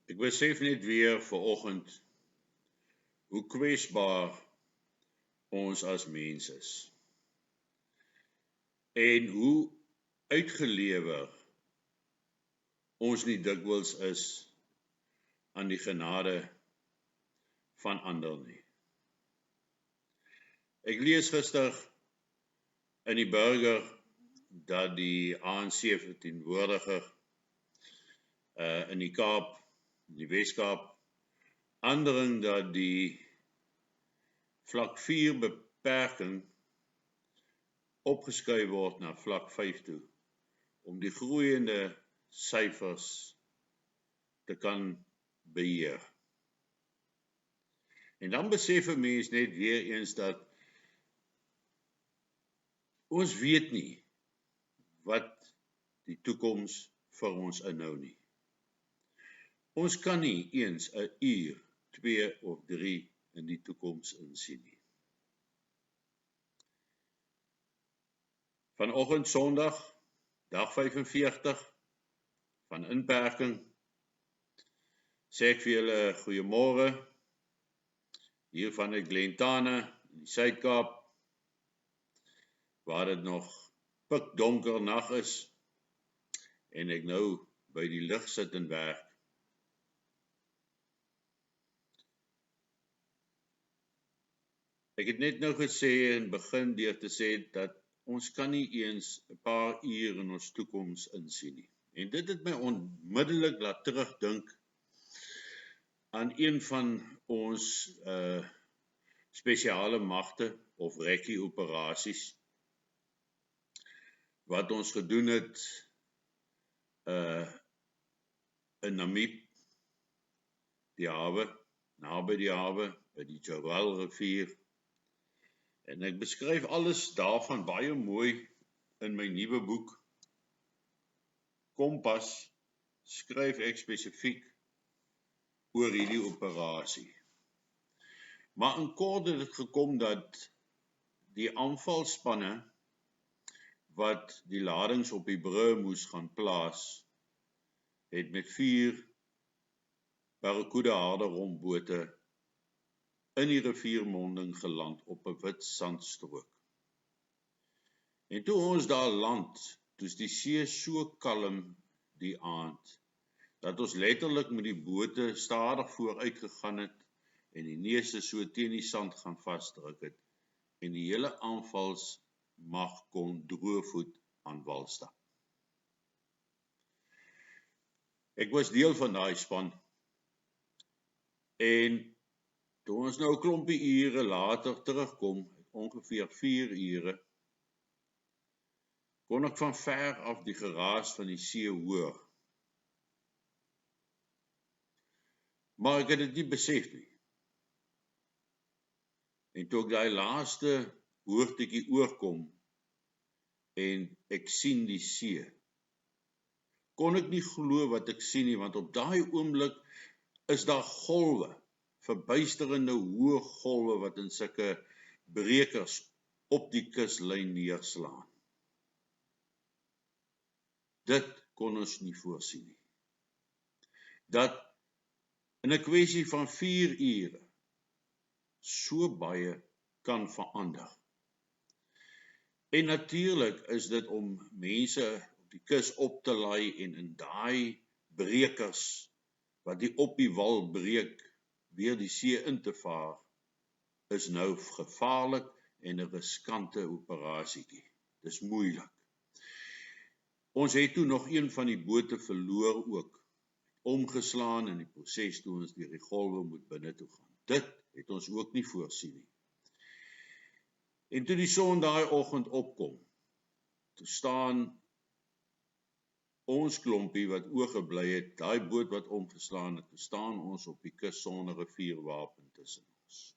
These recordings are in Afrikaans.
Ek besef net weer vanoggend hoe kwesbaar ons as mens is en hoe uitgelewer ons nie dikwels is aan die genade van ander nie. Ek lees gister in die Burger dat die ANC verteenwoordiger in die Kaap, die Weskaap, aandring dat die vlak 4 beperking opgeskuif word na vlak 5 toe, om die groeiende syfers te kan beheer. En dan besef 'n mens net weer eens dat ons weet nie wat die toekoms vir ons inhou nie. Ons kan nie eens 'n uur, 2 of 3 in die toekoms insien nie. Vanoggend Sondag, dag 45 van inperking, sê ek vir julle goeiemôre, hier vanuit Glentane in die Suid-Kaap, waar dit nog pikdonker nag is, en ek nou by die lig sit en werk. Ek het net nou gesê en begin deur te sê dat ons kan nie eens 'n paar uur in ons toekoms insien nie. En dit het my onmiddellik laat terugdink aan een van ons spesiale magte of rekkie operasies wat ons gedoen het in Namibië, die hawe, naby die hawe, by die Jawel rivier. En ek beskryf alles daarvan baie mooi in my nuwe boek. Kompas skryf ek spesifiek oor hierdie operasie. Maar in kort het dit gekom dat die aanvalspanne wat die ladings op die brûe moes gaan plaas, het met 4 Barracuda harde rombote in die riviermonding geland op 'n wit sandstrook. En toe ons daar land, toe is die see so kalm die aand, dat ons letterlik met die bote stadig vooruit gegaan het en die neuse so teen die sand gaan vasdruk het en die hele aanvalsmag kon droëvoet aan wal stap. Ek was deel van daai span en toe ons nou 'n klompie ure later terugkom, ongeveer 4 ure, kon ek van ver af die geraas van die see hoor. Maar ek het dit nie besef nie. En toe ek daai laaste hoogtetjie oorkom en ek sien die see, kon ek nie glo wat ek sien nie, want op daai oomblik is daar golwe, verbuisterende hoë golwe wat in sulke brekers op die kuslyn neerslaan. Dit kon ons nie voorsien nie. Dat in 'n kwessie van 4 ure so baie kan verander. En natuurlik is dit om mense op die kus op te laai en in daai brekers wat die op die wal breek weer die see in te vaar, is nou gevaarlik en 'n riskante operasietjie. Dis moeilik. Ons het toe nog een van die bote verloor ook, omgeslaan in die proses toe ons deur die golwe moet binne toe gaan. Dit het ons ook nie voorsien nie. En toe die son daai oggend opkom, toe staan ons klompie wat oorgebly het, daai boot wat omgeslaan het, toe staan ons op die kus sonder 'n vuurwapen tussen ons.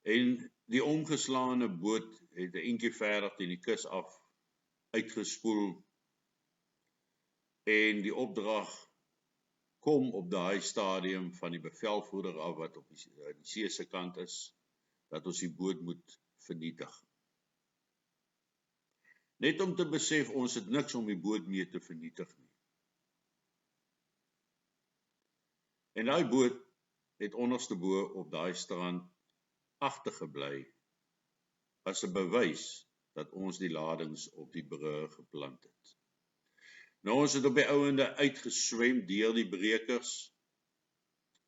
En die omgeslaane boot het 'n entjie verder teen die kus af uitgespoel en die opdrag kom op daai stadium van die bevelvoerder af wat op die see se kant is, dat ons die boot moet vernietig. Net om te besef, ons het niks om die boot mee te vernietig nie. En daai boot het onderste bo op daai strand agtergebly as 'n bewys dat ons die ladings op die brug geplant het. Nou ons het op die ouende uitgeswem deur die brekers.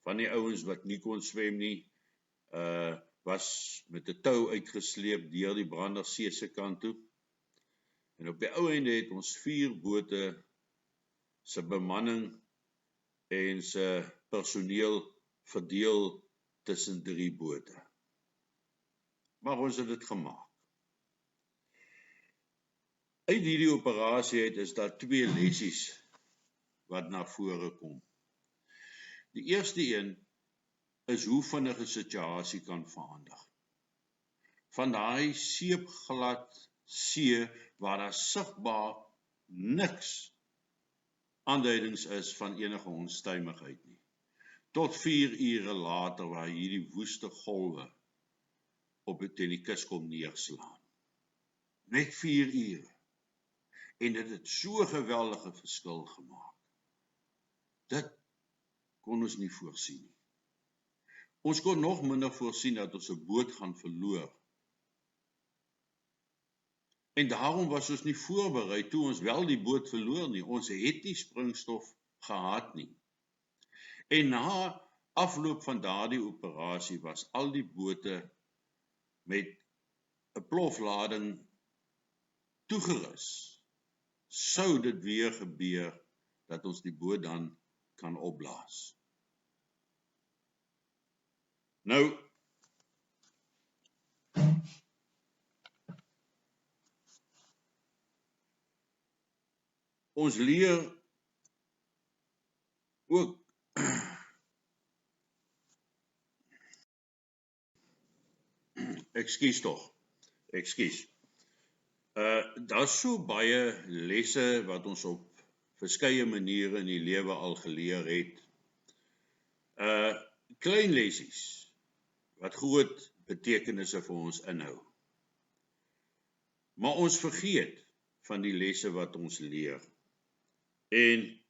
Van die ouens wat nie kon swem nie, was met 'n tou uitgesleep deur die Brandersee se kant toe. En op die ouende het ons 4 bote se bemanning en se personeel verdeel tussen 3 bote. Maar ons het dit gemaak. Uit hierdie operasie het is daar 2 lessies wat na vore kom. Die eerste een is hoe vinnig 'n situasie kan verander. Van daai seepglad see waar daar sigbaar niks aanduidings is van enige onstuimigheid nie. Tot 4 ure later waar hierdie woeste golwe op die kus kom neerslaan. Net 4 ure. En dit het so geweldige verskil gemaak. Dit kon ons nie voorsien nie. Ons kon nog minder voorsien dat ons 'n boot gaan verloor. En daarom was ons nie voorberei toe ons wel die boot verloor nie. Ons het nie springstof gehad nie. En na afloop van daardie operasie was al die bote met 'n ploflading toegerus. Sou dit weer gebeur dat ons die boot dan kan opblaas. Nou, ons leer ook Ekskuus. Daar's so baie lesse wat ons op verskeie maniere in die lewe al geleer het. Klein lessies wat groot betekenisse vir ons inhou. Maar ons vergeet van die lesse wat ons leer. En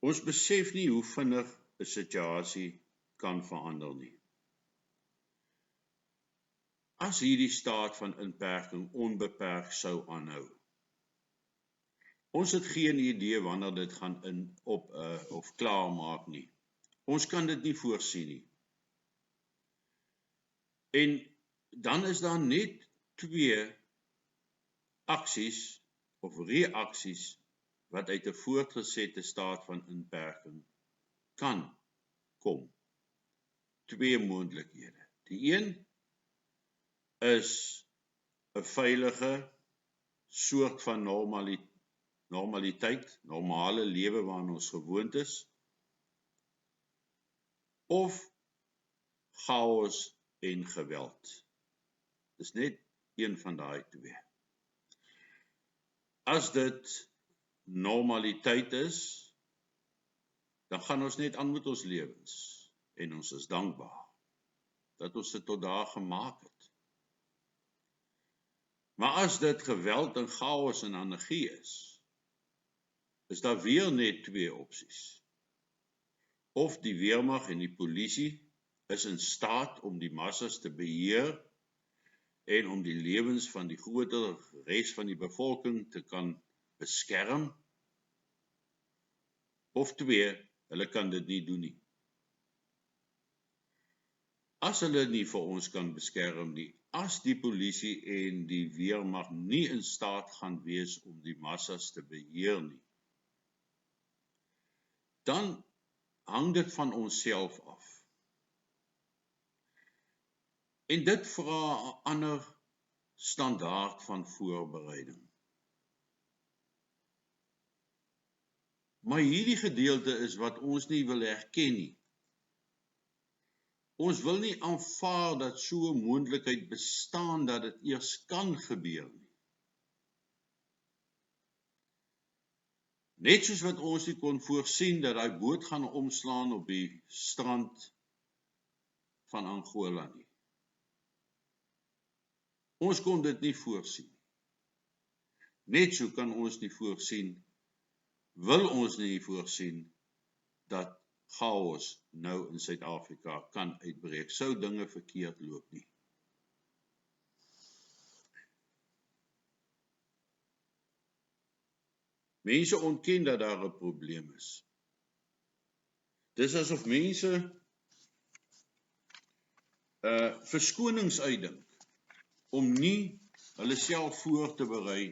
ons besef nie hoe vinnig 'n situasie kan verander nie. As hierdie staat van inperking onbeperk sou aanhou. Ons het geen idee wanneer dit gaan of klaar maak nie. Ons kan dit nie voorsien nie. En dan is daar net 2 aksies of reaksies wat uit 'n voortgesette staat van inperking kan kom. 2 moontlikhede. Die een is 'n veilige soort van normaliteit, normale lewe waaraan ons gewoond is, of chaos en geweld. Dis net een van daai 2. As dit normaliteit is, dan gaan ons net aan met ons lewens en ons is dankbaar dat ons dit tot daar gemaak het. Maar as dit geweld en chaos en anargie is daar weer net 2 opsies. Of die weermag en die polisie is in staat om die massas te beheer en om die lewens van die groter res van die bevolking te kan beskerm. Of 2, hulle kan dit nie doen nie. As hulle nie vir ons kan beskerm nie, as die polisie en die weermag nie in staat gaan wees om die massas te beheer nie, dan hang dit van onsself af. En dit vra 'n ander standaard van voorbereiding. Maar hierdie gedeelte is wat ons nie wil erken nie. Ons wil nie aanvaar dat so 'n moontlikheid bestaan dat dit eers kan gebeur nie. Net soos wat ons nie kon voorsien dat daai boot gaan omslaan op die strand van Angola nie. Ons kon dit nie voorsien. Net so kan ons nie voorsien, wil ons nie voorsien, dat chaos nou in Suid-Afrika kan uitbreek, sou dinge verkeerd loop nie. Mense ontken dat daar 'n probleem is. Dis asof mense verskonings uitdink om nie hulle self voor te berei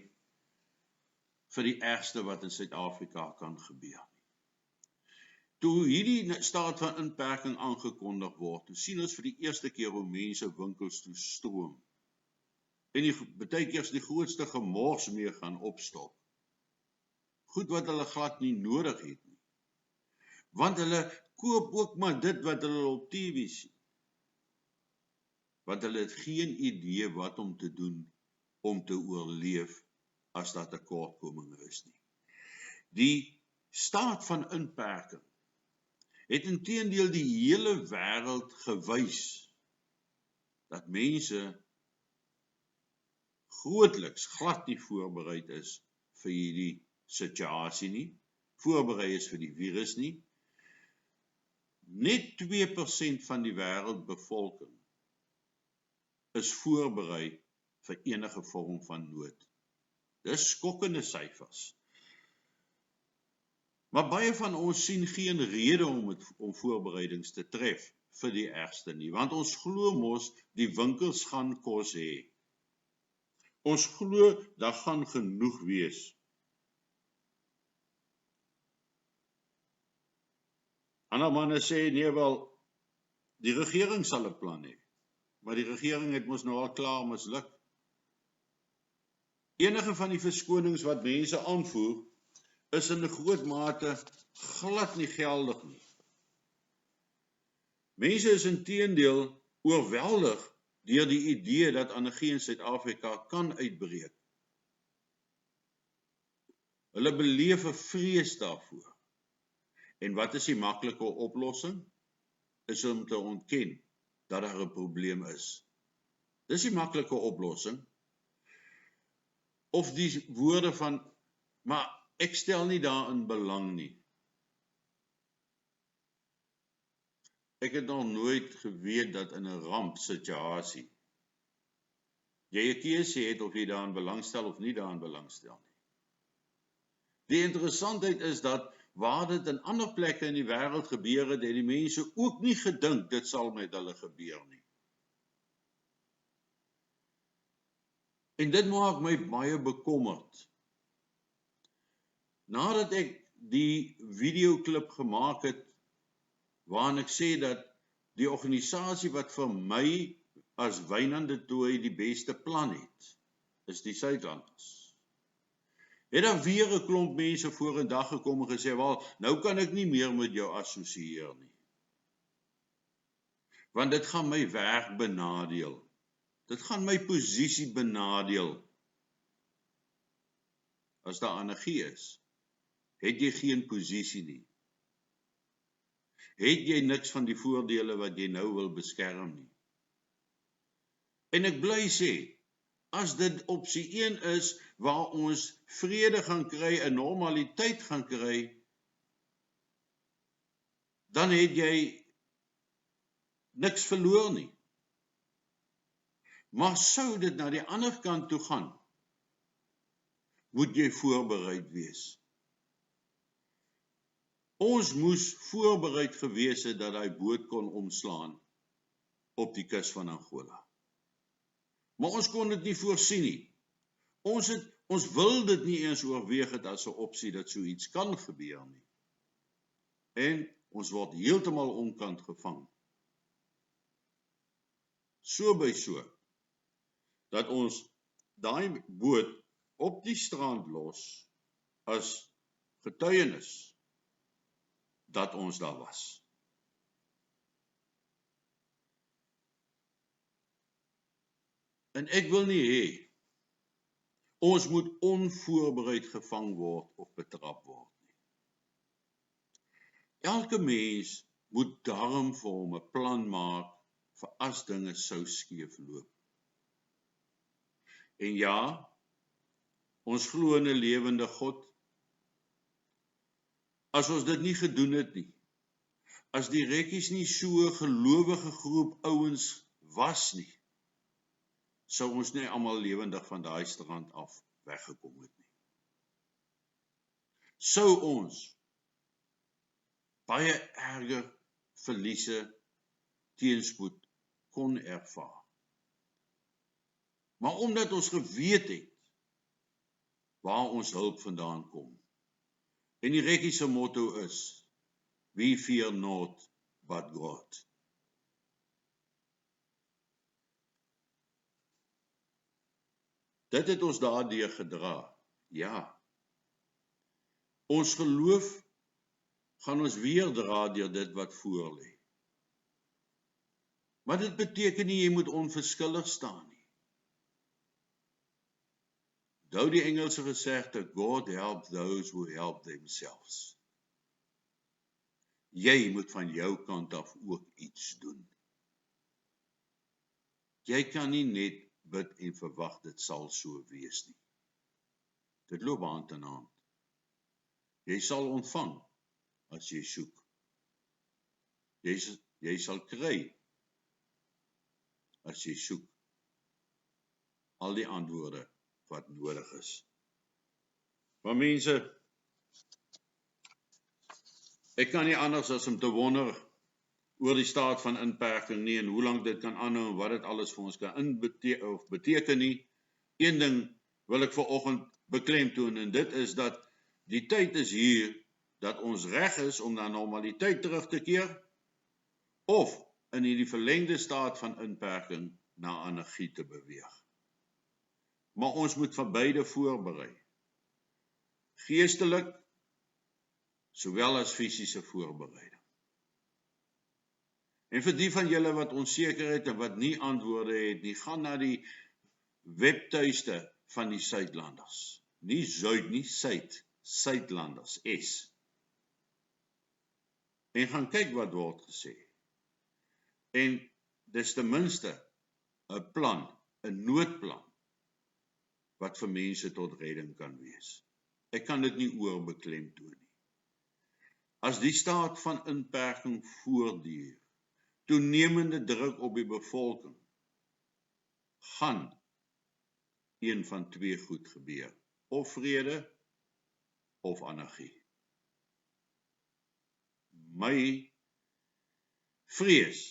vir die ergste wat in Suid-Afrika kan gebeur. Toe hierdie staat van inperking aangekondig word, toe sien ons vir die eerste keer hoe mense winkels toe stroom. En baie keer die grootste gemors mee gaan opstok. Goed wat hulle glad nie nodig het nie. Want hulle koop ook maar dit wat hulle op TV sien. Want hulle het geen idee wat om te doen om te oorleef as daar tekortkominge is nie. Die staat van inperking het inteendeel die hele wêreld gewys dat mense grootliks glad nie voorbereid is vir hierdie situasie nie, voorberei is vir die virus nie. Net 2% van die wêreldbevolking is voorberei vir enige vorm van nood. Dis skokkende syfers. Maar baie van ons sien geen rede om voorbereidings te tref vir die ergste nie, want ons glo mos die winkels gaan kos hê. Ons glo daar gaan genoeg wees. Ander manne sê, nee wel, die regering sal 'n plan hê, maar die regering het mos nou al klaar misluk. Enige van die verskonings wat mense aanvoer, is in 'n groot mate glad nie geldig nie. Mense is inteendeel oorweldig deur die idee dat anargie in Suid-Afrika kan uitbreek. Hulle beleef 'n vrees daarvoor. En wat is die maklike oplossing? Is om te ontken dat daar 'n probleem is. Dis die maklike oplossing. Of die woorde van, maar ek stel nie daarin belang nie. Ek het nog nooit geweet dat in 'n rampsituasie jy 'n keuse het of jy daarin belangstel of nie daarin belangstel nie. Die interessantheid is dat waar dit in ander plekke in die wêreld gebeur het, het die mense ook nie gedink dit sal met hulle gebeur nie. En dit maak my baie bekommerd. Nadat ek die videoklip gemaak het, waarin ek sê dat die organisasie wat vir my as Wynand du Toit die beste plan het, is die Suidlanders. Het dan weer 'n klomp mense vorendag gekom en gesê, wel, nou kan ek nie meer met jou assosieer nie. Want dit gaan my werk benadeel. Dit gaan my posisie benadeel. As daar anargie is, het jy geen posisie nie. Het jy niks van die voordele wat jy nou wil beskerm nie. En ek bly sê, as dit opsie 1 is, waar ons vrede gaan kry, 'n normaliteit gaan kry, dan het jy niks verloor nie. Maar sou dit na die ander kant toe gaan, moet jy voorbereid wees. Ons moes voorbereid gewees het dat die boot kon omslaan op die kus van Angola. Maar ons kon dit nie voorsien nie. Ons wil dit nie eens oorweeg het as 'n opsie dat so iets kan gebeur nie. En ons word heeltemal onkant gevang. So by so, dat ons daai boot op die strand los as getuienis dat ons daar was. En ek wil nie hê, ons moet onvoorbereid gevang word of betrap word nie. Elke mens moet daarom vir hom 'n plan maak vir as dinge sou skeefloop. En ja, ons glo in 'n lewende God. As ons dit nie gedoen het nie, as die rekkies nie so 'n gelowige groep ouens was nie, sou ons nie almal lewendig van daai strand af weggekom het nie. Sou ons baie erge verliese, teenspoed kon ervaar. Maar omdat ons geweet het waar ons hulp vandaan kom, en die rekkie se motto is, we fear not but God. Dit het ons daardeur gedra, ja. Ons geloof gaan ons weer dra deur dit wat voor lê. Maar dit beteken nie jy moet onverskillig staan nie. Onthou die Engelse gesegde, God help those who help themselves. Jy moet van jou kant af ook iets doen. Jy kan nie net bid en verwag dit sal so wees nie. Dit loop hand in hand. Jy sal ontvang as jy soek. Jy sal kry as jy soek. Al die antwoorde wat nodig is. Maar mense, ek kan nie anders as om te wonder oor die staat van inperking nie en hoe lank dit kan aanhou en wat dit alles vir ons kan beteken nie. Een ding wil ek vanoggend beklemtoon en dit is dat die tyd is hier dat ons reg is om na normaliteit terug te keer of in hierdie verlengde staat van inperking na anargie te beweeg. Maar ons moet vir beide voorberei. Geestelik sowel as fisiese voorbereiding. En vir die van julle wat onseker het en wat nie antwoorde het nie, gaan na die webtuiste van die Suidlanders. Nie Zuid nie, Suidlanders, S. En gaan kyk wat word gesê. En dis ten minste 'n plan, 'n noodplan, wat vir mense tot redding kan wees. Ek kan dit nie oorbeklemtoon nie. As die staat van inperking voortduur, toenemende druk op die bevolking, gaan een van twee goed gebeur. Of vrede, of anargie. My vrees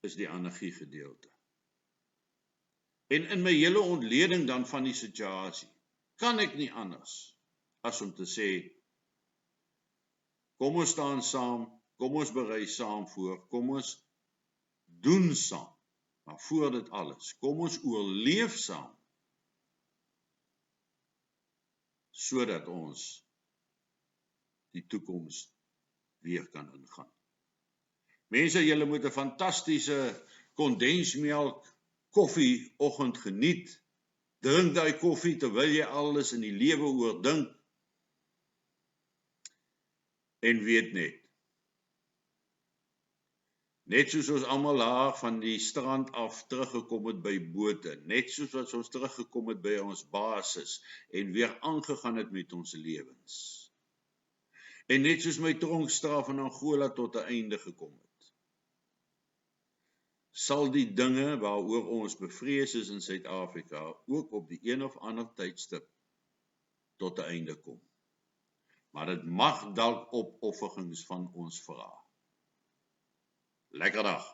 is die anargie gedeelte. En in my hele ontleding dan van die situasie, kan ek nie anders as om te sê, kom ons staan saam, kom ons berei saam voor, kom ons doen saam, maar voor dit alles, kom ons oorleef saam, sodat ons die toekoms weer kan ingaan. Mense, julle moet 'n fantastiese kondensmelk koffie oggend geniet. Drink daai koffie terwyl jy alles in die lewe oordink. En weet net soos ons almal daar van die strand af teruggekom het by bote, net soos wat ons teruggekom het by ons basis en weer aangegaan het met ons lewens. En net soos my tronkstraf in Angola tot 'n einde gekom het, sal die dinge waaroor ons bevrees is in Suid-Afrika ook op die een of ander tydstip tot 'n einde kom. Maar dit mag dalk opofferings van ons vra. Lekker dag!